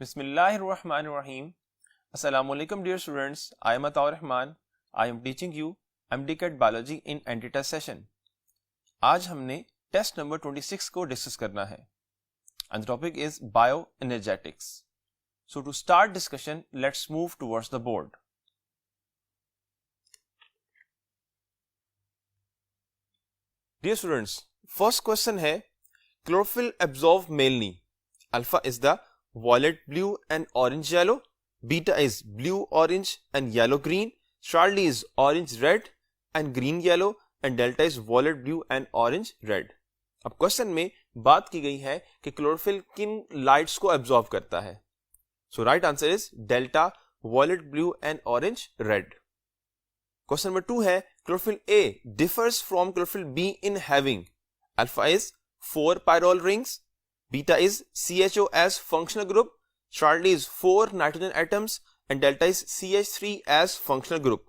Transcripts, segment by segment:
Bismillahirrahmanirrahim. Assalamu alaikum dear students. I am Ataur Rahman. I am teaching you MDCAT Biology in anti-test session. आज हमने test number 26 को discuss करना है and the topic is bioenergetics. So to start discussion, let's move towards the board. Dear students, first question है chlorophyll absorb mainly. Alpha is the violet blue and orange yellow, beta is blue orange and yellow green, Charlie is orange red and green yellow and delta is violet blue and orange red. अब question में बात की गई है कि chlorophyll किन lights को absorb करता है. So right answer is delta, violet blue and orange red. Question number 2 है chlorophyll A differs from chlorophyll B in having alpha is 4 pyrrole rings, beta is CHO as functional group, Charlie is 4 nitrogen atoms and delta is CH3 as functional group.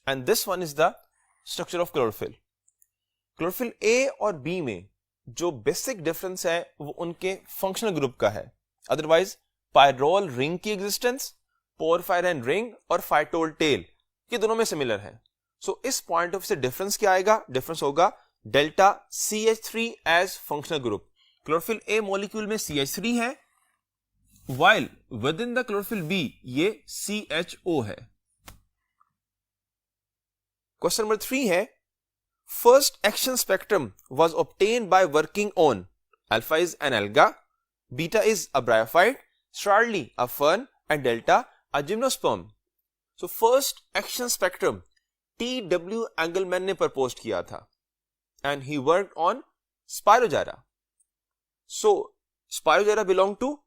And this one is the structure of chlorophyll. Chlorophyll A और B में जो basic difference है वो उनके functional group का है. Otherwise pyrrole ring की existence, porphyrin ring और फाइटोल टेल ये दोनों में सिमिलर है. सो इस पॉइंट ऑफ से डिफरेंस क्या आएगा? डिफरेंस होगा delta CH3 as functional group. Chlorophyll A molecule में CH3 है, while within the chlorophyll B ये CHO है. क्वेश्चन नंबर 3 है first action spectrum was obtained by working on alpha is an alga, beta is a bryophyte, Charlie a fern and delta a gymnosperm. So first action spectrum T.W. Engelmann ने propose किया था and he worked on Spirogyra. So Spirogyra belong to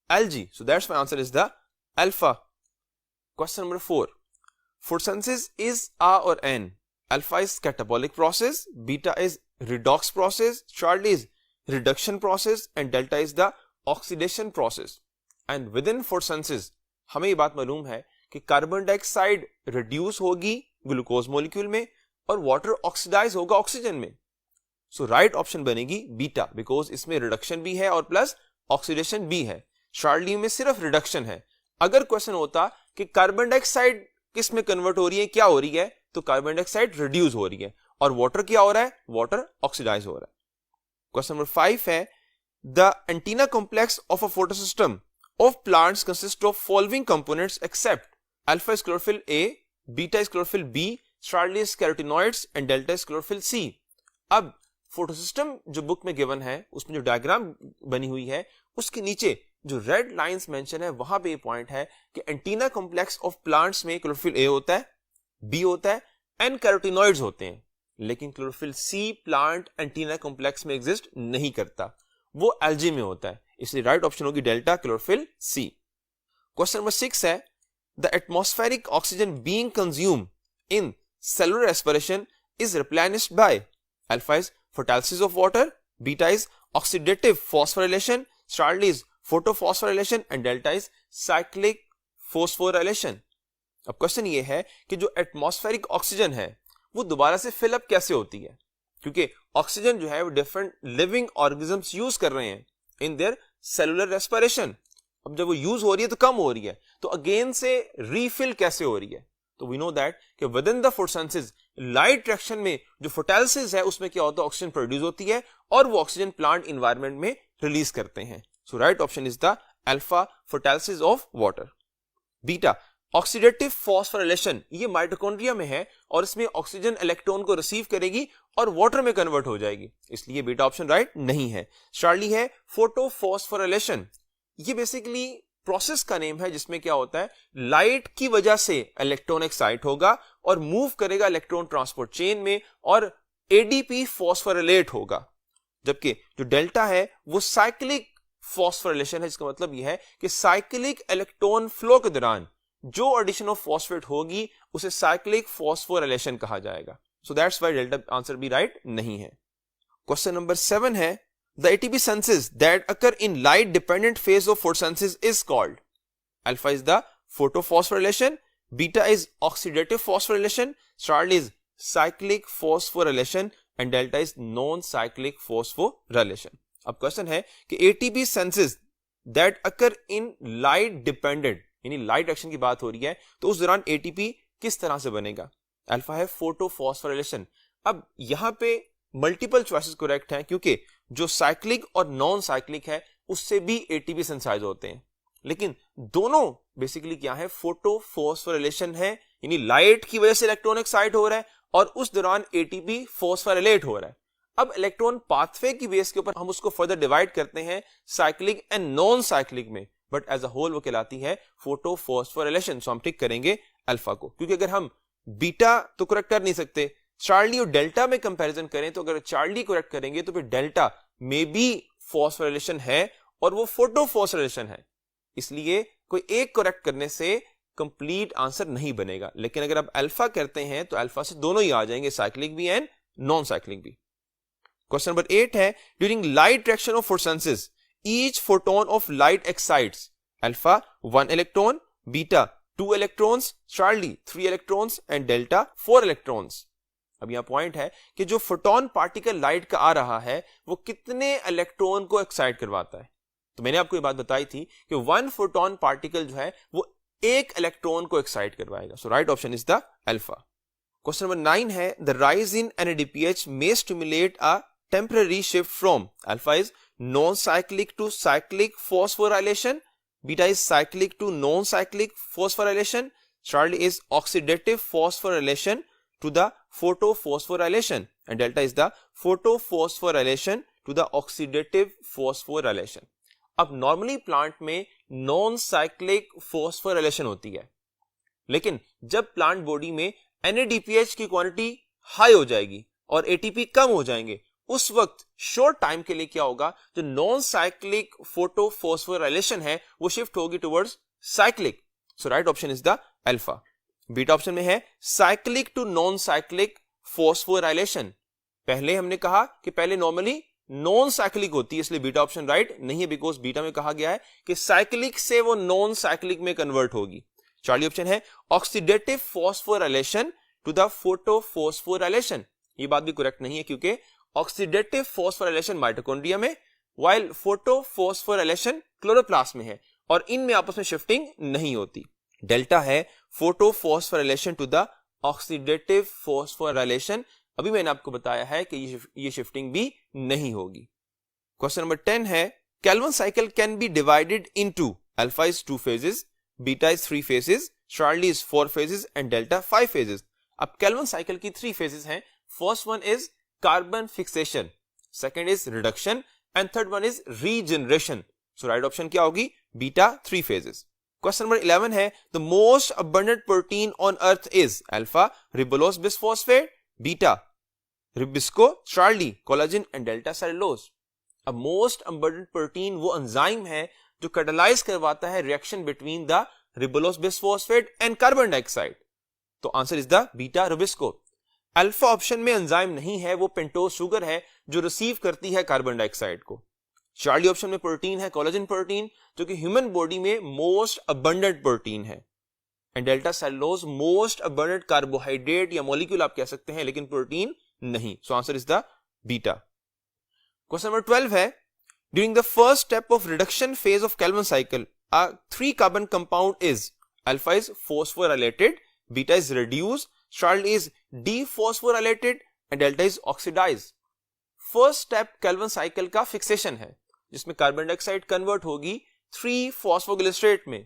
algae. So that's my answer is the alpha. Question number 4. Photosynthesis is A or N. Alpha is catabolic process, beta is redox process, Charlie is reduction process and delta is the oxidation process. And within photosynthesis हमें ये बात मालूम है कि carbon dioxide reduce होगी glucose molecule में और water oxidise होगा ऑक्सीजन में. सो राइट ऑप्शन बनेगी बीटा, बिकॉज इसमें रिडक्शन भी है और प्लस ऑक्सीडेशन भी है. चार्ली में सिर्फ रिडक्शन है. अगर क्वेश्चन होता कि कार्बन डाइऑक्साइड किस में कन्वर्ट हो रही है, क्या हो रही है, तो कार्बन डाइऑक्साइड रिड्यूस हो रही है और वाटर क्या हो रहा है, वाटर ऑक्सीडाइज हो रहा है. क्वेश्चन नंबर 5 है the antenna complex of a photosystem of plants consist of following components except alpha is chlorophyll A, beta is chlorophyll B, Charlie is carotenoids and delta is chlorophyll C. अब photosystem जो book में given है उसमें जो diagram बनी हुई है उसके नीचे जो रेड लाइंस मेंशन है वहां पे ये पॉइंट है कि एंटीना कॉम्प्लेक्स ऑफ प्लांट्स में क्लोरोफिल A होता है, B होता है एंड कैरोटिनॉइड्स होते हैं, लेकिन chlorophyll C plant antenna complex में एग्जिस्ट नहीं करता, वो एल्गी में होता है. इसलिए राइट ऑप्शन होगी delta chlorophyll C. Question number 6 है the atmospheric oxygen being consume in cellular respiration is replenished bye alpha is photolysis of water, beta is oxidative phosphorylation, Charlie is photophosphorylation and delta is cyclic phosphorylation. अब question ये है कि जो atmospheric oxygen है वो दोबारा से fill up कैसे होती है, क्योंकि ऑक्सीजन जो है वो डिफरेंट लिविंग ऑर्गेनिजम्स यूज कर रहे हैं इन देयर सेलुलर रेस्पिरेशन. अब जब वो यूज हो रही है तो कम हो रही है, तो अगेन से रीफिल कैसे हो रही है. तो वी नो दैट कि with in the photosynthesis light reaction में जो फोटोलिसिस है उसमें क्या होता है, ऑक्सीजन प्रोड्यूस होती है और वो ऑक्सीजन प्लांट एनवायरनमेंट में रिलीज करते हैं. So right option is the alpha, photolysis of water. Beta oxidative phosphorylation, ये माइटोकॉन्ड्रिया में है और इसमें ऑक्सीजन इलेक्ट्रॉन को रिसीव करेगी और वाटर में कन्वर्ट हो जाएगी, इसलिए बीटा ऑप्शन राइट नहीं है. चार्ली है फोटोफॉस्फोराइलेशन. ये बेसिकली प्रोसेस का नेम है जिसमें क्या होता है, लाइट की वजह से इलेक्ट्रॉन एक्साइट होगा और मूव करेगा इलेक्ट्रॉन ट्रांसपोर्ट चेन में और एडीपी फॉस्फोरिलेट होगा. जबकि जो डेल्टा है वो साइक्लिक फॉस्फोरिलेशन है, जिसका मतलब यह है कि साइक्लिक इलेक्ट्रॉन फ्लो के दौरान जो एडिशन ऑफ फॉस्फेट होगी उसे साइक्लिक फॉस्फोरिलेशन कहा जाएगा. सो दैट्स व्हाई डेल्टा आंसर भी राइट नहीं है. क्वेश्चन नंबर 7 है the ATP synthesis that occur in light dependent phase of photosynthesis is called. Alpha is the photophosphorylation, beta is oxidative phosphorylation, Charlie is cyclic phosphorylation and delta is non cyclic phosphorylation. अब question है कि ATP synthesis that occur in light dependent, यानी light reaction की बात हो रही है, तो उस दौरान एटीपी किस तरह से बनेगा? अल्फा है फोटोफॉस्फोराइलेशन। अब यहां पे मल्टीपल चॉइसेस करेक्ट हैं, क्योंकि जो साइक्लिक और नॉन साइक्लिक है उससे भी एटीपी सिंथेसाइज होते हैं, लेकिन दोनों बेसिकली क्या है? फोटोफॉस्फोराइलेशन है, यानी लाइट की वजह से इलेक्ट्रॉन एक्साइट हो रहा है और उस दौरान एटीपी फॉस्फोराइलेट हो रहा है। अब इलेक्ट्रॉन पाथवे की बेस के ऊपर हम उसको फर्दर डिवाइड करते हैं साइक्लिक एंड नॉन साइक्लिक में, बट एज अ होल वो कहलाती है फोटोफॉस्फोराइलेशन। सो हम टिक करेंगे अल्फा को, क्योंकि अगर हम बीटा तो करेक्ट कर नहीं सकते, चार्ली और डेल्टा में कंपैरिजन करें तो अगर चार्ली करेक्ट करेंगे तो फिर डेल्टा में भी फॉस्फोराइलेशन है और वो फोटोफॉस्फोराइलेशन है, इसलिए कोई एक करेक्ट करने से कंप्लीट आंसर नहीं बनेगा। लेकिन अगर आप अल्फा करते हैं तो अल्फा से दोनों ही आ जाएंगे, साइक्लिक भी एंड नॉन साइक्लिक भी। क्वेश्चन नंबर 8 है, during light reaction of photosynthesis each photon of light excites alpha 1 electron, beta 2 electrons, Charlie 3 electrons and delta 4 electrons. अब यहां पॉइंट है कि जो फोटोन पार्टिकल लाइट का आ रहा है वो कितने इलेक्ट्रॉन को एक्साइट करवाता है। तो मैंने आपको ये बात बताई थी कि 1 फोटोन पार्टिकल जो है वो एक इलेक्ट्रॉन को एक्साइट करवाएगा। So right option is the alpha. Question number 9 है, the rise in NADPH may stimulate a temporary shift from alpha is non-cyclic to cyclic phosphorylation, beta is cyclic to non-cyclic phosphorylation, Charlie is oxidative phosphorylation to the photophosphorylation, and delta is the photophosphorylation to the oxidative phosphorylation. अब normally plant में non cyclic phosphorylation होती है, लेकिन जब plant body में NADPH की quantity high हो जाएगी और ATP कम हो जाएंगे, उस वक्त शॉर्ट टाइम के लिए क्या होगा, जो नॉन साइक्लिक फोटोफॉस्फोराइलेशन है वो शिफ्ट होगी towards cyclic. So right option is the alpha. Beta option में है cyclic to non cyclic phosphorylation. पहले हमने कहा कि पहले नॉर्मली नॉन साइक्लिक होती है, इसलिए बीटा ऑप्शन राइट नहीं है, बिकॉज बीटा में कहा गया है कि साइक्लिक से वो नॉन साइक्लिक में कन्वर्ट होगी। चार्ली ऑप्शन है oxidative phosphorylation to the photophosphorylation. ये बात भी करेक्ट नहीं है, क्योंकि ऑक्सीडेटिव फॉस्फोराइलेशन माइटोकॉन्ड्रिया में, वाइल फोटोफॉस्फोराइलेशन क्लोरोप्लास्ट में है और इनमें आपस में शिफ्टिंग नहीं होती। डेल्टा है photophosphorylation to the oxidative phosphorylation. अभी मैंने आपको बताया है कि ये शिफ्टिंग भी नहीं होगी। क्वेश्चन नंबर 10 है, Calvin cycle can be divided into alpha is 2 phases, beta is 3 phases, charlie is 4 phases and delta 5 phases. अब केल्विन साइकिल की 3 फेजेस हैं। First one is carbon fixation, second is reduction and third one is regeneration. So right option क्या होगी? Beta 3 phases. Question number 11 है, the most abundant protein on earth is alpha ribulose bisphosphate, beta रिबिस्को, Charlie collagen and delta cellulose. अब most abundant protein वो enzyme है जो catalyse करवाता है reaction between the ribulose bisphosphate and carbon dioxide. तो answer is the beta rubisco. Alpha option में enzyme नहीं है, वो पेंटोज शुगर है जो रिसीव करती है कार्बन डाइऑक्साइड को। चार्ली ऑप्शन में प्रोटीन है कोलाजन प्रोटीन, जो कि ह्यूमन बॉडी में मोस्ट अबंडेंट प्रोटीन है। And delta cellulose most abundant carbohydrate या मॉलिक्यूल आप कह सकते हैं, लेकिन प्रोटीन नहीं। सो answer is the beta. Question number 12 है, during the first step of reduction phase of Calvin cycle a 3 carbon compound is alpha is phosphorylated, beta is reduced, Charlie is dephosphorylated and delta is oxidized. First step Calvin cycle का fixation है, जिसमें carbon dioxide convert होगी 3 phosphoglycerate में।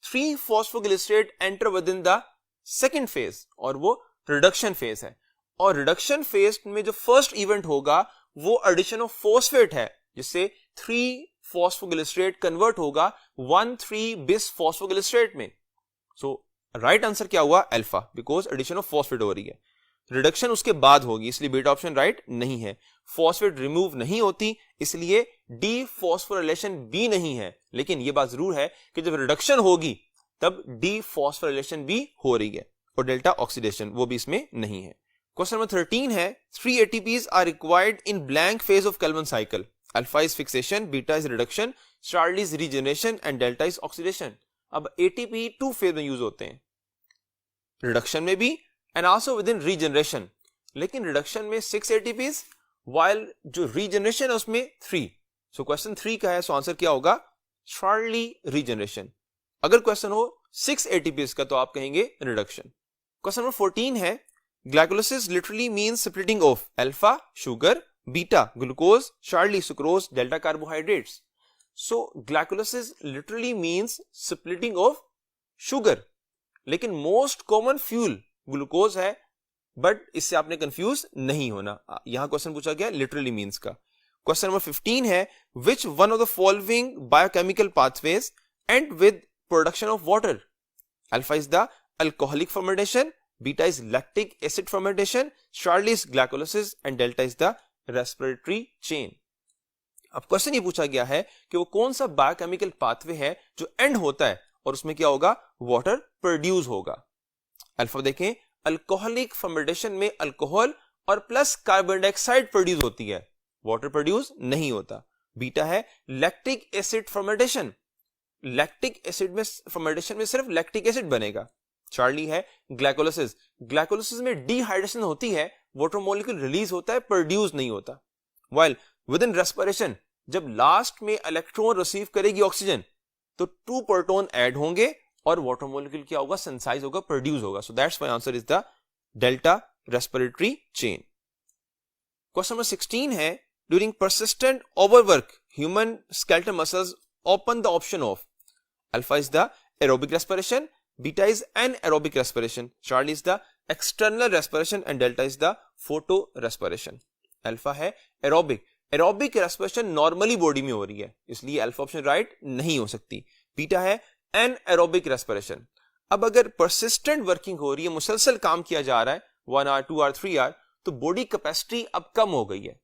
3 phosphoglycerate enter with in the second phase और वो reduction phase है। और reduction phase में जो फर्स्ट इवेंट होगा वो एडिशन ऑफ फॉस्फेट है, जिससे 3 फॉस्फोग्लिसरेट कन्वर्ट होगा 1,3 बिस फॉस्फोग्लिसरेट में। सो राइट आंसर क्या हुआ? Alpha, because addition of phosphate हो रही है। रिडक्शन उसके बाद होगी, इसलिए बीटा ऑप्शन राइट नहीं है। फॉस्फेट रिमूव नहीं होती, इसलिए डीफॉस्फोराइलेशन भी नहीं है। लेकिन यह बात जरूर है कि जब रिडक्शन होगी तब डीफॉस्फोराइलेशन भी हो रही है, और डेल्टा ऑक्सीडेशन वो भी इसमें नहीं है। क्वेश्चन नंबर 13 है, 3 ATPs are required in blank phase of Calvin cycle. Alpha is fixation, beta is reduction, Charlie is regeneration and delta is oxidation. अब ATP 2 फेज में यूज होते हैं, रिडक्शन में भी and also within regeneration. लेकिन reduction में 6 ATPs, while जो regeneration है उसमें 3। सो क्वेश्चन 3 का है, सो आंसर क्या होगा? Charlie regeneration. अगर क्वेश्चन हो 6 ATPs का तो आप कहेंगे रिडक्शन. क्वेश्चन नंबर 14 है glycolysis literally means splitting of alpha sugar, beta glucose, Charlie sucrose, delta carbohydrates. So glycolysis literally means splitting of sugar, लेकिन मोस्ट कॉमन फ्यूल ग्लूकोज है, but इससे आपने कंफ्यूज नहीं होना. यहां क्वेश्चन पूछा गया लिटरली मीन्स का. क्वेश्चन नंबर 15 है which one of the following biochemical pathways and with production of water. Alpha is the alcoholic fermentation, beta is lactic acid fermentation, Charlie is glycolysis and delta is the respiratory chain. अब question ये पूछा गया है कि वो कौन सा biochemical pathway है जो एंड होता है और उसमें क्या होगा, वाटर प्रोड्यूस होगा. अल्फा देखें, अल्कोहलिक फर्मेंटेशन में अल्कोहल और प्लस कार्बन डाइऑक्साइड प्रोड्यूस होती है, वाटर प्रोड्यूस नहीं होता. बीटा है lactic acid fermentation, lactic acid में फर्मेंटेशन में सिर्फ लैक्टिक एसिड बनेगा. चार्ली है ग्लाइकोलिसिस, ग्लाइकोलिसिस में डिहाइड्रेशन होती है, वाटर मॉलिक्यूल रिलीज होता है, प्रोड्यूस नहीं होता. वाइल विद इन रेस्पिरेशन जब लास्ट में इलेक्ट्रॉन रिसीव करेगी ऑक्सीजन तो 2 प्रोटॉन ऐड होंगे और वाटर मॉलिक्यूल क्या होगा, सिंथेसाइज होगा, प्रोड्यूस होगा. So that's why answer is the delta respiratory chain. Question number 16 है during persistent overwork human skeletal muscles open the option of. Alpha is the aerobic respiration, beta is anaerobic respiration, charlie is the external respiration and delta is the photorespiration. Alpha है aerobic, aerobic respiration normally body में हो रही है, इसलिए alpha option right नहीं हो सकती. Beta है एनारोबिक रेस्पिरेशन. अब अगर परसिस्टेंट वर्किंग हो रही है, मुसलसल काम किया जा रहा है 1 आवर 2 आवर 3 आवर, तो बॉडी कैपेसिटी अब कम हो गई है,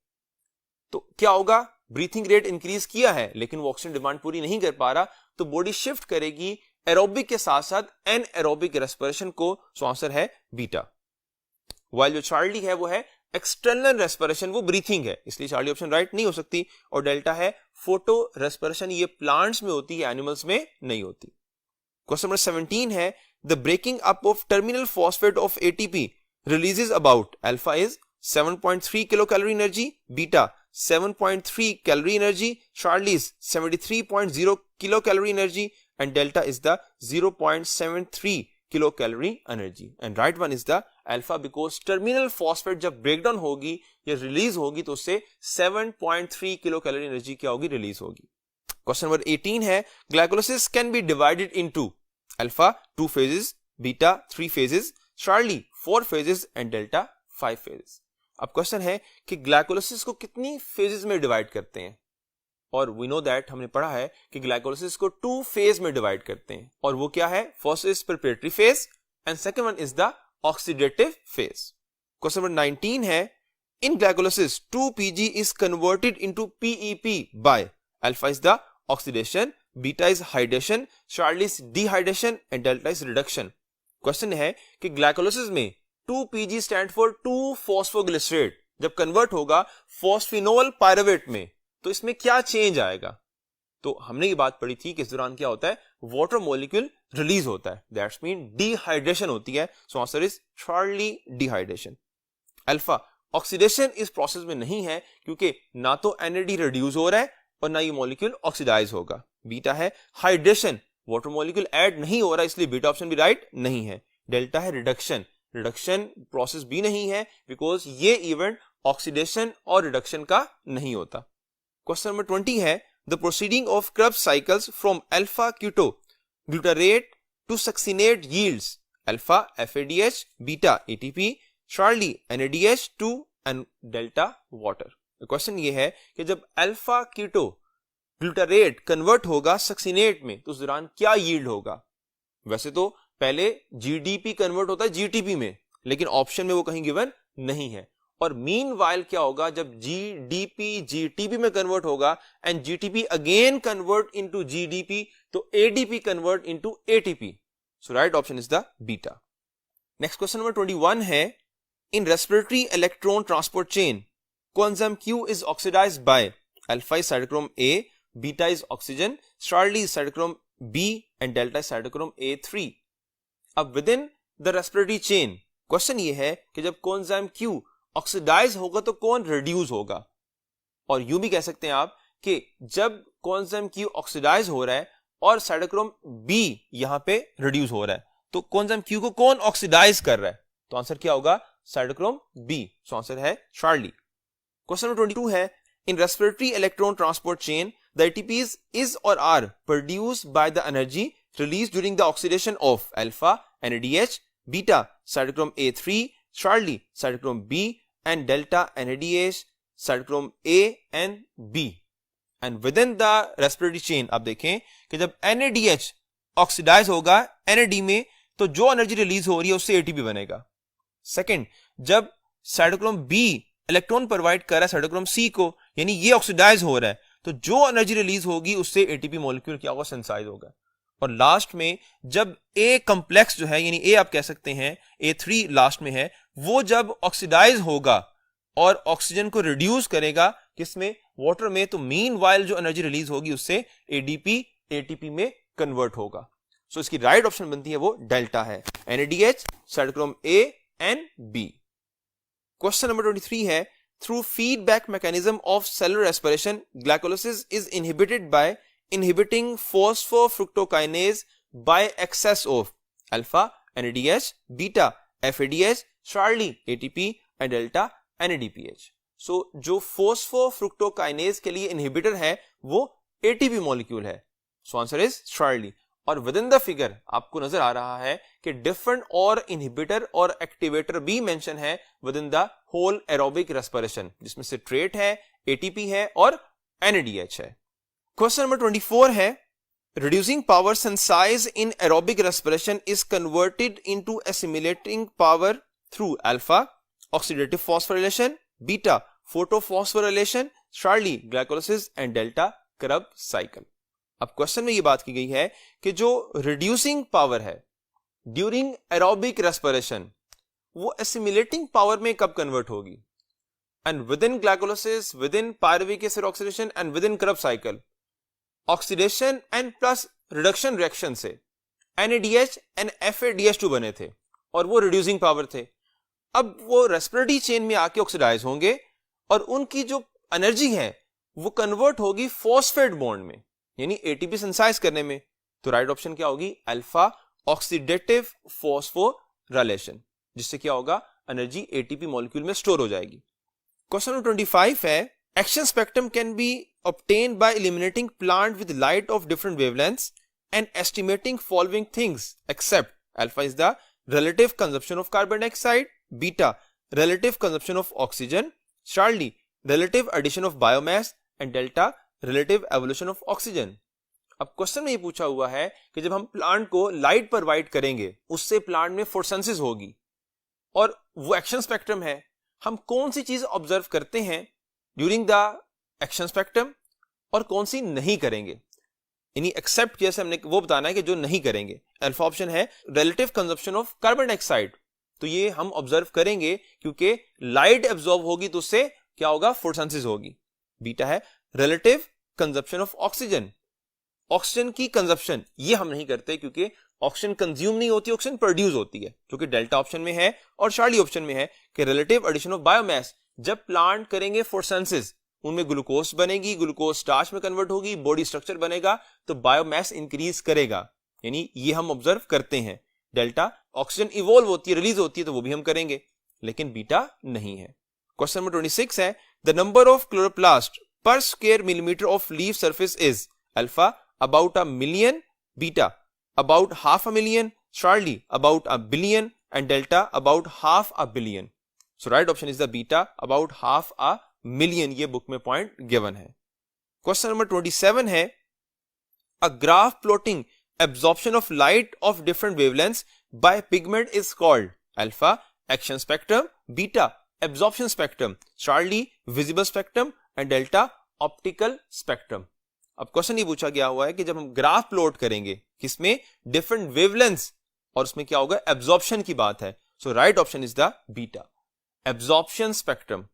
तो क्या होगा, ब्रीथिंग रेट इंक्रीज किया है लेकिन वो ऑक्सीजन डिमांड पूरी नहीं कर पा रहा, तो बॉडी शिफ्ट करेगी एरोबिक के साथ साथ एनारोबिक रेस्पिरेशन को. सो आंसर है बीटा. वाइल जो चार्ली है वो है एक्सटर्नल रेस्पिरेशन, वो ब्रीथिंग है, इसलिए चार्ली ऑप्शन राइट नहीं हो सकती. और डेल्टा है फोटो रेस्पिरेशन, ये प्लांट्स में होती है, एनिमल्स में नहीं होती. क्वेश्चन नंबर 17 है the breaking up of terminal phosphate of ATP releases about. Alpha is 7.3 kilo calorie energy, beta 7.3 calorie energy, Charlie is 73.0 kilo calorie energy and delta is the 0.73 kilo calorie energy. And right one is the alpha, because terminal phosphate जब breakdown होगी या release होगी तो उससे 7.3 kilo calorie energy क्या होगी, release होगी. Question number 18 है glycolysis can be divided into. Alpha 2 phases, beta 3 phases, Charlie 4 phases and delta 5 phases. अब क्वेश्चन है कि ग्लाइकोलिसिस को कितनी फेजेस में डिवाइड करते हैं, और वी नो दैट हमने पढ़ा है कि ग्लाइकोलिसिस को 2 फेज में डिवाइड करते हैं, और वो क्या है, first is preparatory phase and second one is the oxidative phase. Question number 19 है in glycolysis 2PG is converted into PEP by. Alpha is the oxidation, beta is hydration, charlie is dehydration and delta is reduction. Question है कि glycolysis में 2PG stand for 2-फॉस्फोग्लिसरेट, जब convert होगा फॉस्फिनोल pyruvate में तो इसमें क्या चेंज आएगा. तो हमने ये बात पढ़ी थी कि इस दौरान क्या होता है, वाटर मॉलिक्यूल रिलीज होता है, दैट्स मीन डिहाइड्रेशन होती है. So answer is Charlie dehydration. Alpha oxidation इस प्रोसेस में नहीं है क्योंकि ना तो NAD रिड्यूस हो रहा है और ना ये मॉलिक्यूल ऑक्सीडाइज होगा. बीटा है हाइड्रेशन, वाटर मॉलिक्यूल ऐड नहीं हो रहा इसलिए बीटा ऑप्शन भी राइट नहीं है. डेल्टा है रिडक्शन, रिडक्शन प्रोसेस भी नहीं है बिकॉज ये इवेंट ऑक्सीडेशन और रिडक्शन का नहीं होता. क्वेश्चन नंबर 20 है the proceeding of Krebs cycles from alpha keto glutarate to succinate yields. Alpha FADH, beta ATP, Charlie NADH 2 and delta water. Question ये है कि जब अल्फा कीटो ग्लूटारेट कन्वर्ट होगा सक्सिनेट में तो उस दौरान क्या यील्ड होगा. वैसे तो पहले GDP कन्वर्ट होता है GTP में, लेकिन ऑप्शन में वो कहीं गिवन नहीं है. और मीनवाइल क्या होगा, जब GDP GTP में कन्वर्ट होगा and GTP again convert into GDP तो ADP convert into ATP. So right option is the beta. Next question number 21 है in respiratory electron transport chain coenzyme Q is oxidized by. Alpha is cytochrome A, beta is oxygen, Charlie is cytochrome B and delta is cytochrome A3. अब within the respiratory chain question ये है कि जब coenzyme Q oxidise होगा तो कौन reduce होगा. और यूं भी कह सकते हैं आप कि जब कोएंजाइम Q ऑक्सीडाइज हो रहा है और साइटोक्रोम B यहां पे रिड्यूस हो रहा है, तो कोएंजाइम Q को कौन ऑक्सीडाइज कर रहा है? तो आंसर क्या होगा? Cytochrome B. सो आंसर है चार्ली. क्वेश्चन नंबर 22 है, in respiratory electron transport chain the ATPs is or are produced by the energy released during the oxidation of alpha NADH, beta cytochrome A3, Charlie cytochrome B, and delta NADH cytochrome A and B. And within the respiratory chain आप देखें कि जब NADH oxidise होगा NAD में, तो जो energy release हो रही है उससे ATP बनेगा. सेकेंड, जब साइटोक्रोम B इलेक्ट्रॉन प्रोवाइड कर रहा है साइटोक्रोम C को, यानी ये ऑक्सीडाइज हो रहा है, तो जो एनर्जी रिलीज होगी उससे एटीपी मॉलिक्यूल क्या होगा? सिंथेसाइज होगा. और लास्ट में जब ए कॉम्प्लेक्स जो है, यानी ए आप कह सकते हैं A3 लास्ट में है, वो जब ऑक्सीडाइज होगा और ऑक्सीजन को रिड्यूस करेगा किसमें? वाटर में, तो मीनवाइल जो एनर्जी रिलीज होगी उससे एडीपी एटीपी में कन्वर्ट होगा. सो इसकी राइट ऑप्शन बनती है वो डेल्टा है, NADH cytochrome A and B. Question number 23 है, through feedback mechanism of cellular respiration, glycolysis is inhibited by inhibiting phosphofructokinase by excess of alpha NADH, beta FADH, Charlie ATP and delta NADPH. So जो phosphofructokinase के लिए inhibitor है वो ATP molecule है. So answer is Charlie. और with in the figure आपको नजर आ रहा है कि डिफरेंट और इनहिबिटर और एक्टिवेटर भी मेंशन है within the whole aerobic respiration, जिसमें सिट्रेट है, एटीपी है और NADH है. क्वेश्चन नंबर 24 है, reducing power synthesise in aerobic respiration is converted into assimilating power through alpha oxidative phosphorylation, beta photophosphorylation, charlie glycolysis and delta Krebs cycle. अब question में ये बात की गई है कि जो रिड्यूसिंग पावर है ड्यूरिंग एरोबिक रेस्पिरेशन वो एसिमिलेटिंग पावर में कब कन्वर्ट होगी? And with in glycolysis, within pyruvic acid oxidation and within Krebs cycle, oxidation and plus reduction reaction से NADH एंड FADH2 बने थे और वो रिड्यूसिंग पावर थे. अब वो रेस्पिरेटरी चेन में आके ऑक्सीडाइज होंगे और उनकी जो एनर्जी है वो कन्वर्ट होगी फॉस्फेट बॉन्ड में, यानी एटीपी सिंथेसाइज करने में. तो राइट ऑप्शन क्या होगी? अल्फा ऑक्सीडेटिव फॉस्फोराइलेशन, जिससे क्या होगा? एनर्जी एटीपी मॉलिक्यूल में स्टोर हो जाएगी. क्वेश्चन नंबर 25 है, action spectrum can be obtained by eliminating plant with light of different wavelengths and estimating following things except alpha is the relative consumption of carbon dioxide, beta relative consumption of oxygen, Charlie relative addition of biomass and delta relative evolution of oxygen. अब question में ये पूछा हुआ है कि जब हम plant को लाइट प्रोवाइड करेंगे उससे प्लांट में फोटोसिंथेसिस होगी और वो एक्शन स्पेक्ट्रम है. हम कौन सी चीज ऑब्जर्व करते हैं ड्यूरिंग द एक्शन स्पेक्ट्रम और कौन सी नहीं करेंगे, यानी एक्सेप्ट जैसे हमने वो बताना है कि जो नहीं करेंगे. अल्फा ऑप्शन है relative consumption of carbon dioxide, तो ये हम ऑब्जर्व करेंगे क्योंकि लाइट एब्जॉर्ब होगी तो उससे क्या होगा? फोटोसिंथेसिस होगी. बीटा है relative consumption of oxygen, oxygen की कंजप्शन ये हम नहीं करते क्योंकि ऑक्सीजन कंज्यूम नहीं होती, ऑक्सीजन प्रोड्यूस होती है, जो कि डेल्टा ऑप्शन में है. और चार्ली ऑप्शन में है कि रिलेटिव एडिशन ऑफ बायोमास, जब प्लांट करेंगे फोटोसिंथेसिस उनमें ग्लूकोज बनेगी, ग्लूकोज स्टार्च में कन्वर्ट होगी, बॉडी स्ट्रक्चर बनेगा तो बायोमास इंक्रीज करेगा, यानी ये हम ऑब्जर्व करते हैं. डेल्टा ऑक्सीजन इवॉल्व होती है, रिलीज होती है, तो वो भी हम करेंगे, लेकिन बीटा नहीं है. क्वेश्चन नंबर 26 है, the number of chloroplast per square millimeter of leaf surface is alpha about a million, beta about 500,000, Charlie about 1,000,000,000 and delta about 500 million. So right option is the beta about 500,000,000. ये book में point given है. Question number 27 है, a graph plotting absorption of light of different wavelengths by pigment is called alpha action spectrum, beta absorption spectrum, Charlie visible spectrum and delta optical spectrum. अब question ये पूछा गया हुआ है कि जब हम ग्राफ प्लॉट करेंगे किसमें? डिफरेंट वेवलेंथ्स, और उसमें क्या होगा? एब्जॉर्प्शन की बात है. So right option is the beta absorption spectrum.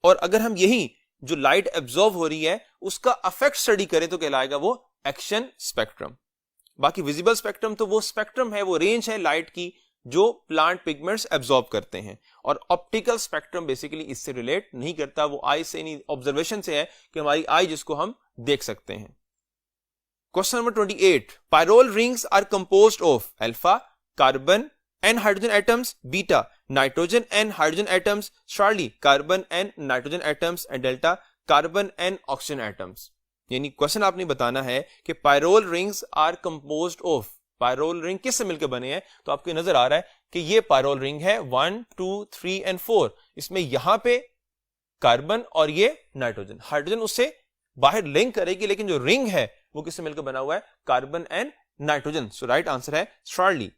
और अगर हम यही जो लाइट एब्जॉर्ब हो रही है उसका अफेक्ट स्टडी करें तो कहलाएगा वो एक्शन स्पेक्ट्रम. बाकी विजिबल स्पेक्ट्रम तो वो स्पेक्ट्रम है, वो रेंज है लाइट की जो प्लांट पिगमेंट्स एब्जॉर्ब करते हैं. और ऑप्टिकल स्पेक्ट्रम बेसिकली इससे रिलेट नहीं करता, वो आई से नहीं, ऑब्जर्वेशन से है कि हमारी आई जिसको हम देख सकते हैं। Question number 28, pyrrole rings are composed of alpha carbon and hydrogen atoms, beta nitrogen and hydrogen atoms, charlie carbon and nitrogen atoms, and delta carbon and oxygen atoms। यानी क्वेश्चन आपने बताना है कि pyrrole rings are composed of, pyrrole ring किससे मिलकर बने हैं? तो आपको नजर आ रहा है कि ये पायरोल रिंग है 1 2 3 एंड 4। इसमें यहां पे कार्बन और ये नाइट्रोजन, हाइड्रोजन उससे बाहर लिंक करेगी, लेकिन जो रिंग है वो किससे मिलकर बना हुआ है? Carbon and nitrogen. So right answer है चार्ली।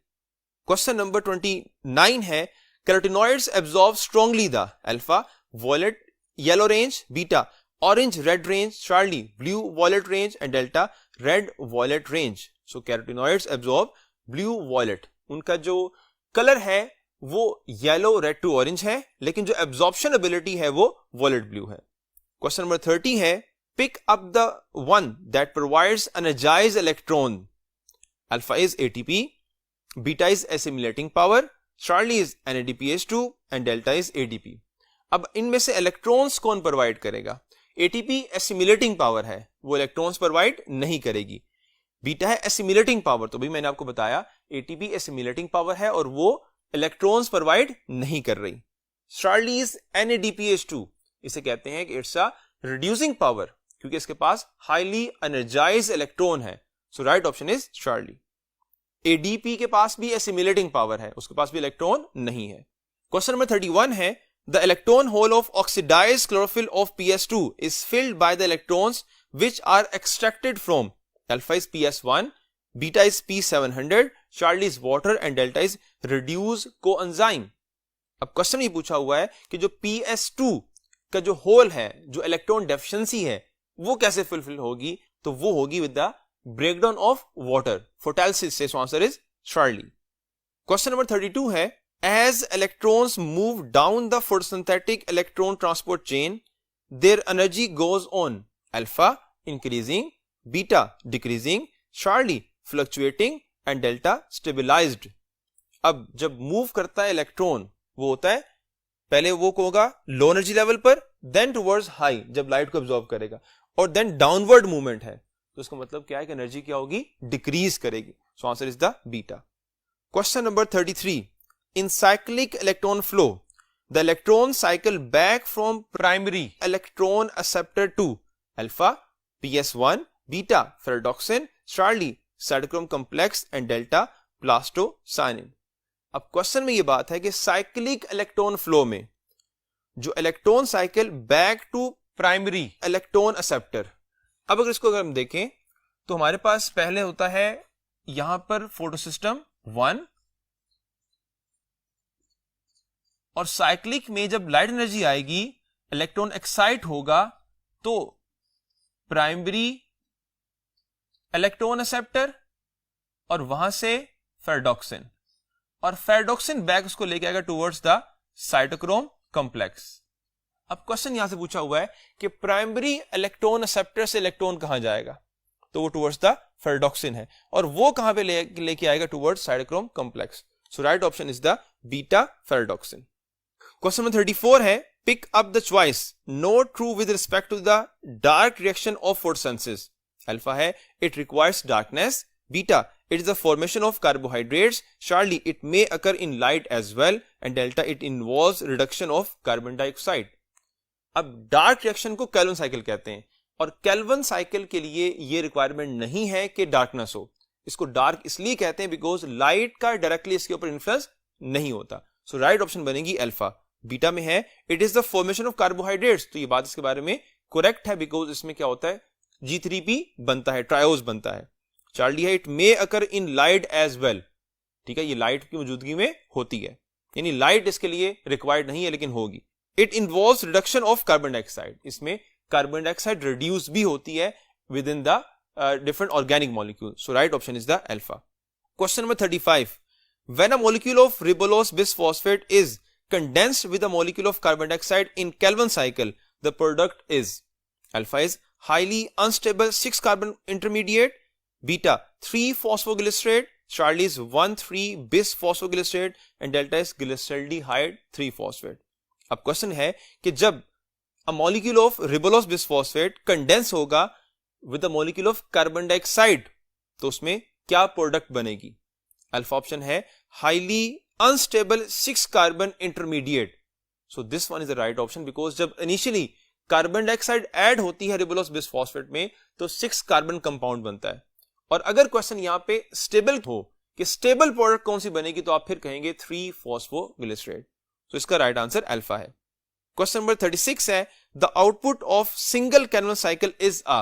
क्वेश्चन नंबर 29 है, carotenoids absorb strongly the alpha violet yellow range, beta orange red range, Charlie blue violet range, and delta red violet range. So carotenoids absorb blue violet, उनका जो colour है वो yellow red to orange है, लेकिन जो absorption ability है वो violet blue है। क्वेश्चन नंबर 30 है, pick up the one that provides energized electron, alpha is ATP, beta is assimilating power, Charlie is NADPH2 and delta is ADP। अब इनमें से इलेक्ट्रॉन्स कौन प्रोवाइड करेगा? ATP assimilating पावर है, वो electrons provide नहीं करेगी। बीटा है assimilating पावर, तो भी मैंने आपको बताया ATP assimilating पावर है और वो इलेक्ट्रॉन्स प्रोवाइड नहीं कर रही। चार्ली इज NADPH2, इसे कहते हैं कि इट्स अ रिड्यूसिंग पावर, क्योंकि इसके पास हाईली एनर्जाइज्ड इलेक्ट्रॉन है। So right option is charlie. ADP के पास भी एसिमिलेटिंग पावर है, उसके पास भी इलेक्ट्रॉन नहीं है। क्वेश्चन नंबर 31 है, the electron hole of oxidized chlorophyll of PS2 is filled by the electrons which are extracted from, alpha is PS1, beta is P700, Charlie is water and delta is reduce coenzyme. अब question ये पूछा हुआ है कि जो PS2 का जो whole है, जो इलेक्ट्रॉन डेफिशिएंसी है, वो कैसे फुलफिल होगी? तो वो होगी with the breakdown of water, photolysis से। so answer is Charlie। Question number 32 है, as electrons move down the photosynthetic electron transport chain, their energy goes on, alpha increasing, beta decreasing, Charlie fluctuating and delta stabilized। अब जब move करता है electron, वो होता है पहले वो होगा लो एनर्जी लेवल पर, देन टुवर्ड्स हाई जब लाइट को एब्जॉर्ब करेगा, और देन डाउनवर्ड मूवमेंट है, तो इसका मतलब क्या है कि एनर्जी क्या होगी? डिक्रीज करेगी। So answer is the beta. Question number 33, in cyclic electron flow the electron cycle back from primary electron acceptor to, alpha PS1, beta ferredoxin, charlie cytochrome complex and delta plastocyanin. अब question में ये बात है कि cyclic electron flow में जो electron cycle back to primary electron acceptor, अब अगर इसको अगर हम देखें तो हमारे पास पहले होता है यहां पर फोटोसिस्टम 1, और साइक्लिक में जब लाइट एनर्जी आएगी, इलेक्ट्रॉन एक्साइट होगा, तो प्राइमरी इलेक्ट्रॉन एक्सेप्टर और वहां से फेरेडोक्सिन, और फेरेडोक्सिन बैक उसको लेके आएगा टुवर्ड्स द साइटोक्रोम कॉम्प्लेक्स। अब क्वेश्चन यहां से पूछा हुआ है कि प्राइमरी इलेक्ट्रॉन एक्सेप्टर से इलेक्ट्रॉन कहां जाएगा? तो वो टुवर्ड्स द फेरेडोक्सिन है, और वो कहां पे लेके आएगा? Towards cytochrome complex. So right option is the beta ferredoxin. Question number 34 है, pick up the choice not true with respect to the dark reaction of photosynthesis. Alpha है it requires darkness, beta it is the formation of carbohydrates, Charlie it may occur in light as well, and delta it involves reduction of carbon dioxide। अब dark reaction को Calvin cycle कहते हैं, और Calvin cycle के लिए ये requirement नहीं है कि डार्कनेस हो। इसको डार्क इसलिए कहते हैं बिकॉज लाइट का डायरेक्टली इसके ऊपर इन्फ्लुएंस नहीं होता। सो राइट ऑप्शन बनेगी अल्फा। बीटा में है it is the formation of carbohydrates, तो ये बात इसके बारे में करेक्ट है बिकॉज इसमें क्या होता है? G3P बनता है, ट्रायोज बनता है। चार्ली है it may occur in light as well, ठीक है, ये लाइट की मौजूदगी में होती है, यानी लाइट इसके लिए रिक्वायर्ड नहीं है लेकिन होगी। It involves reduction of carbon dioxide, इसमें कार्बन डाइऑक्साइड रिड्यूस भी होती है within the different organic molecule. So right option is the alpha. Question number 35, when a molecule of ribulose bisphosphate is condensed with a molecule of carbon dioxide in Calvin cycle, the product is alpha is highly unstable 6 carbon intermediate, beta 3 phosphoglycerate, Charlie is 1,3 bis phosphoglycerate and delta is glyceraldehyde 3 phosphate। अब question है कि जब a molecule of ribulose bisphosphate condense होगा with the molecule of carbon dioxide, तो उसमें क्या product बनेगी? Alpha option है highly unstable 6 carbon intermediate. So this one is the right option because जब इनिशियली कार्बन डाइऑक्साइड ऐड होती है रिबोलोस bisphosphate में तो 6 कार्बन कंपाउंड बनता है. और अगर क्वेश्चन यहां पे स्टेबल हो कि स्टेबल प्रोडक्ट कौन सी बनेगी तो आप फिर कहेंगे 3 फॉस्फोग्लिसरेट. तो इसका राइट आंसर अल्फा है. क्वेश्चन नंबर 36 है the output of single Calvin cycle is a,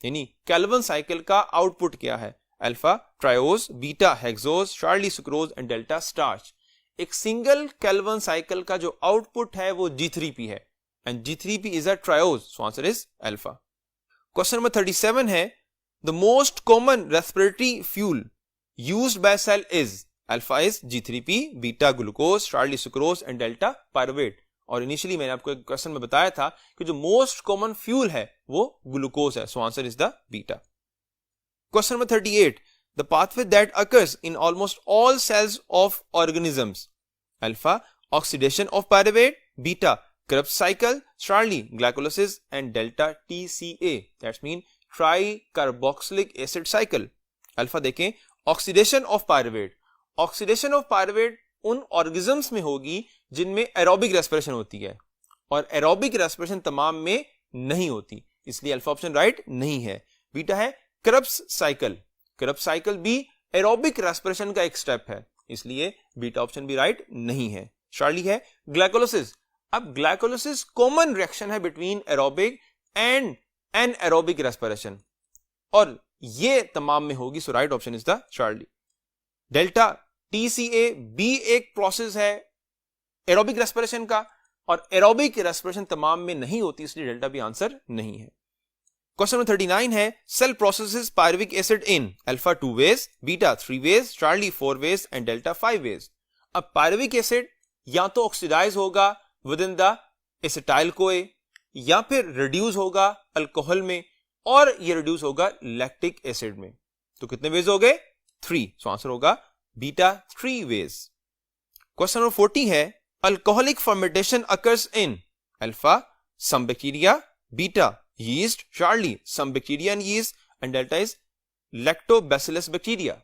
यानी कैल्विन साइकिल का आउटपुट क्या है? Alpha triose, beta hexose, Charlie sucrose and delta starch. एक सिंगल कैल्विन साइकिल का जो आउटपुट है वो G3P है and G3P is a triose. So answer is alpha. Question number 37 है the most common respiratory fuel used by cell is. Alpha is G3P, beta glucose, Charlie sucrose and delta pyruvate. और initially मैंने आपको एक question में बताया था कि जो मोस्ट कॉमन फ्यूल है वो ग्लूकोज है. So answer is the beta. Question number 38 the pathway that occurs in almost all cells of organisms. Alpha oxidation of pyruvate, beta Krebs cycle, Charlie glycolysis and delta TCA. That's mean tricarboxylic acid cycle. Alpha देखें oxidation of pyruvate. Oxidation of pyruvate उन organisms में होगी जिनमें aerobic respiration होती है और aerobic respiration तमाम में नहीं होती, इसलिए अल्फा ऑप्शन राइट नहीं है. बीटा है Krebs cycle. Krebs cycle भी एरोबिक रेस्पिरेशन का एक स्टेप है, इसलिए बीटा ऑप्शन भी राइट नहीं है. चार्ली है ग्लाइकोलिसिस. अब ग्लाइकोलिसिस कॉमन रिएक्शन है between aerobic and anaerobic respiration और ये तमाम में होगी. So right option is the charlie. Delta TCA भी एक प्रोसेस है एरोबिक रेस्पिरेशन का और एरोबिक रेस्पिरेशन तमाम में नहीं होती, इसलिए डेल्टा भी आंसर नहीं है. क्वेश्चन नंबर 39 है cell processes pyruvic acid in. Alpha 2 ways, beta 3 ways, Charlie 4 ways and delta 5 ways. अब पायरुविक एसिड या तो ऑक्सीडाइज होगा with in the acetyl CoA या फिर रिड्यूस होगा अल्कोहल में और ये रिड्यूस होगा लैक्टिक एसिड में. तो कितने वेज हो गए? 3. सो आंसर होगा बीटा 3 वेज. क्वेश्चन नंबर 40 है alcoholic fermentation occurs in. Alpha some bacteria, beta yeast, Charlie some bacteria and yeast and delta is lactobacillus bacteria.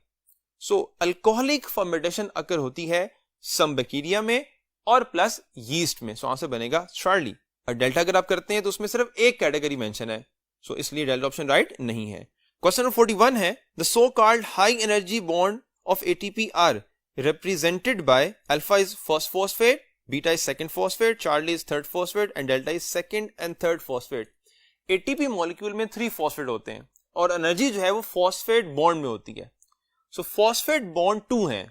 So alcoholic fermentation occur होती है some bacteria में और plus yeast में. So answer बनेगा charlie. और delta अगर आप करते हैं तो उसमें सिर्फ एक कैटेगरी मेंशन है, सो इसलिए डेल्टा ऑप्शन राइट नहीं है. क्वेश्चन नंबर 41 है the so called high energy bond of ATP are represented by alpha is first phosphate, beta is second phosphate, Charlie is third phosphate and delta is second and third phosphate. ATP molecule में 3 phosphate होते हैं और energy जो है वो phosphate bond में होती है. सो फॉस्फेट बॉन्ड 2 है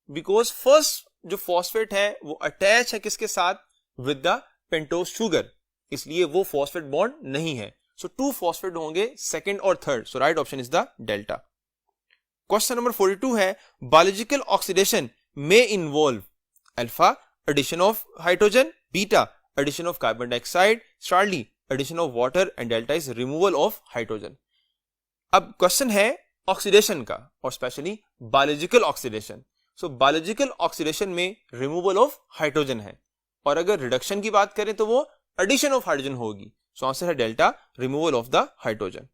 बिकॉज फर्स्ट जो फॉस्फेट है वो अटैच है किसके साथ? विद द पेंटोज शुगर, इसलिए वो फॉस्फेट बॉन्ड नहीं है. सो 2 फॉस्फेट होंगे सेकंड और थर्ड. So right option is the delta. Question number 42 है बायोलॉजिकल ऑक्सीडेशन में involve. Alpha addition of hydrogen, beta addition of carbon dioxide, Charlie addition of water and delta is removal of hydrogen. अब question है oxidation का और specially biological oxidation. So biological oxidation में removal of hydrogen है और अगर reduction की बात करें तो वो एडिशन ऑफ हाइड्रोजन होगी. सो आंसर है delta removal of the hydrogen.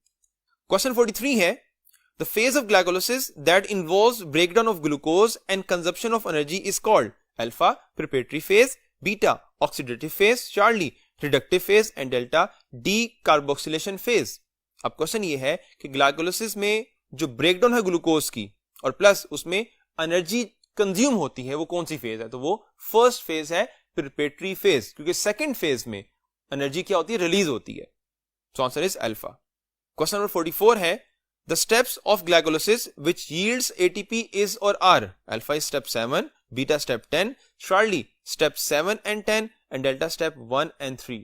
Question 43 है the phase of glycolysis that involves breakdown of glucose and consumption of energy is called. Alpha preparatory phase, beta oxidative phase, Charlie reductive phase and delta decarboxylation phase. अब question ये है कि glycolysis में जो breakdown है glucose की और plus उसमें एनर्जी कंज्यूम होती है वो कौन सी फेज है? तो वो फर्स्ट फेज है प्रिपरेटरी फेज, क्योंकि सेकंड फेज में एनर्जी क्या होती है? रिलीज होती है. So answer is alpha. Question number 44 है the steps of glycolysis which yields ATP is और are. Alpha is step 7, beta step 10, charlie step 7 and 10 and delta step 1 and 3.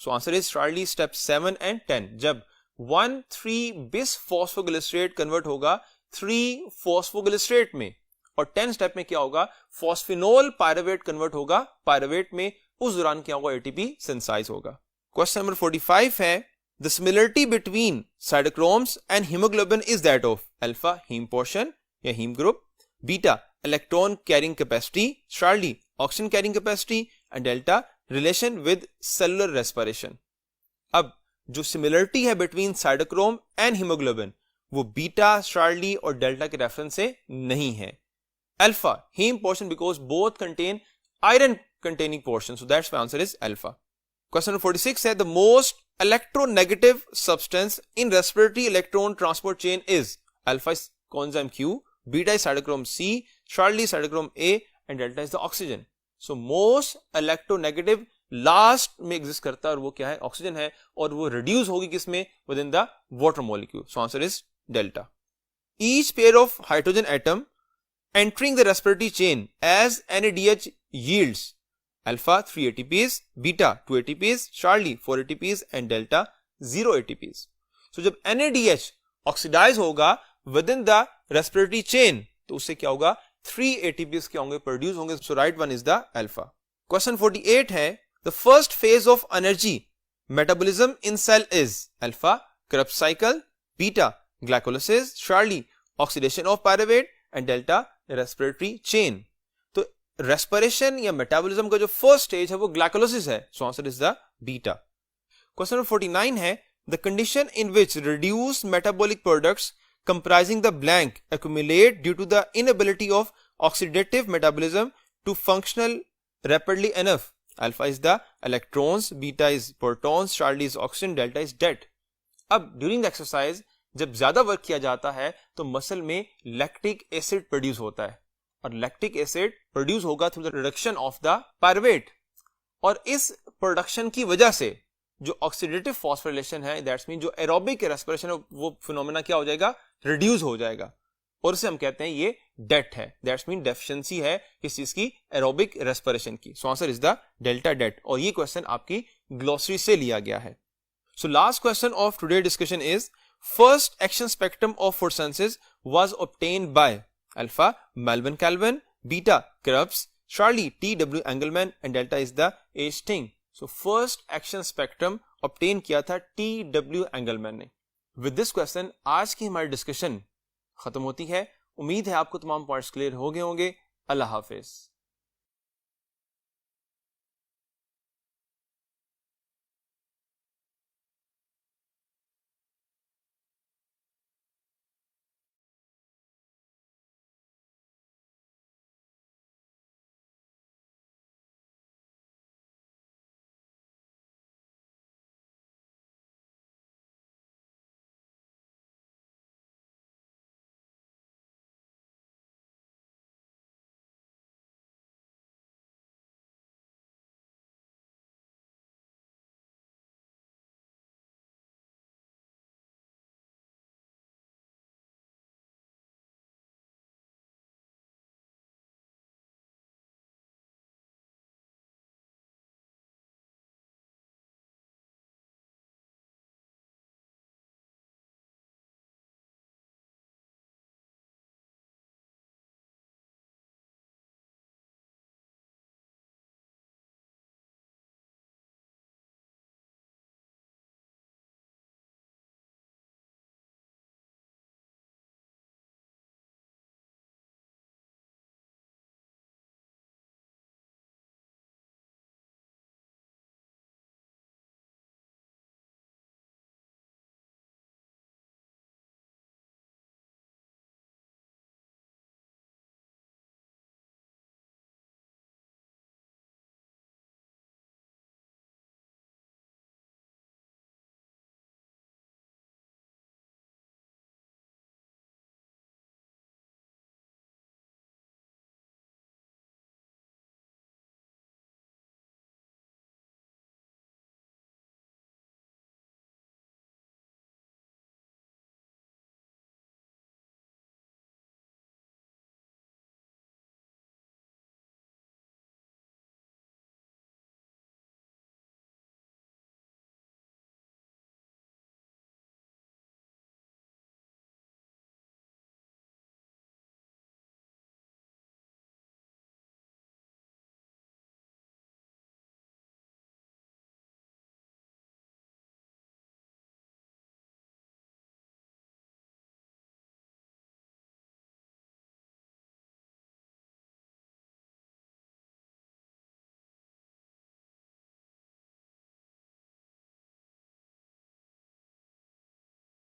So answer is Charlie step 7 and 10. जब 1,3 bis phosphoglycerate convert होगा 3 phosphoglycerate में और 10 step में क्या होगा? Phosphoenolpyruvate convert होगा pyruvate में. उस दौरान क्या होगा? एटीपी सिंथेसाइज होगा. क्वेश्चन नंबर 45 है the similarity between cytochromes and haemoglobin is that of. Alpha haem portion या haem group, beta electron carrying capacity, charlie oxygen carrying capacity and delta relation with cellular respiration. अब जो similarity है between cytochrome and haemoglobin वो beta, charlie और delta के reference से नहीं है. Alpha haem portion because both contain iron containing portion, so that's my answer is alpha. Question number 46 है the most electronegative substance in respiratory electron transport chain is alpha is coenzyme Q, beta is cytochrome C, Charlie is cytochrome A and delta is the oxygen. So most electronegative last में exist करता है और वो क्या है oxygen है और वो reduce होगी किसमें within the water molecule. So answer is delta. Each pair of hydrogen atom entering the respiratory chain as NADH yields alpha 3 ATPs, beta 2 ATPs, Charlie 4 ATPs and delta 0 ATPs. So जब NADH oxidize होगा within the respiratory chain तो उससे क्या होगा 3 ATPs क्या होंगे produce होंगे. So right one is the alpha. Question 48 है the first phase of energy metabolism in cell is alpha Krebs cycle, beta glycolysis, Charlie oxidation of pyruvate and delta respiratory chain. Respiration या metabolism का जो first stage है वो glycolysis है. So answer is the beta. Question number 49 है the condition in which reduced metabolic products comprising the blank accumulate due to the inability of oxidative metabolism to functional rapidly enough. Alpha is the electrons, beta is protons, Charlie is oxygen, delta is dead. अब during the exercise जब ज्यादा work किया जाता है तो muscle में lactic acid produce होता है और लैक्टिक एसिड प्रोड्यूस होगा through the reduction of the pyruvate और इस प्रोडक्शन की वजह से जो ऑक्सीडेटिव फॉस्फोरिलेशन है दैट्स मीन जो एरोबिक रेस्पिरेशन है वो फिनोमेना क्या हो जाएगा रिड्यूस हो जाएगा और इसे हम कहते हैं ये डेट है. दैट्स मीन डेफिशिएंसी है किस चीज की एरोबिक रेस्पिरेशन की. So answer is the delta date और ये क्वेश्चन आपकी ग्लोसरी से लिया गया है. So last question of today discussion is first action spectrum of photosynthesis was obtained by alpha Melvin Calvin, beta Krebs, Charlie T.W. Engelmann and delta is the H-Sting. So first action spectrum obtain किया था T.W. Engelmann ने. With this question आज की हमारी discussion खत्म होती है. उम्मीद है आपको तमाम पॉइंट्स क्लियर हो गए होंगे. अल्लाह हाफिज.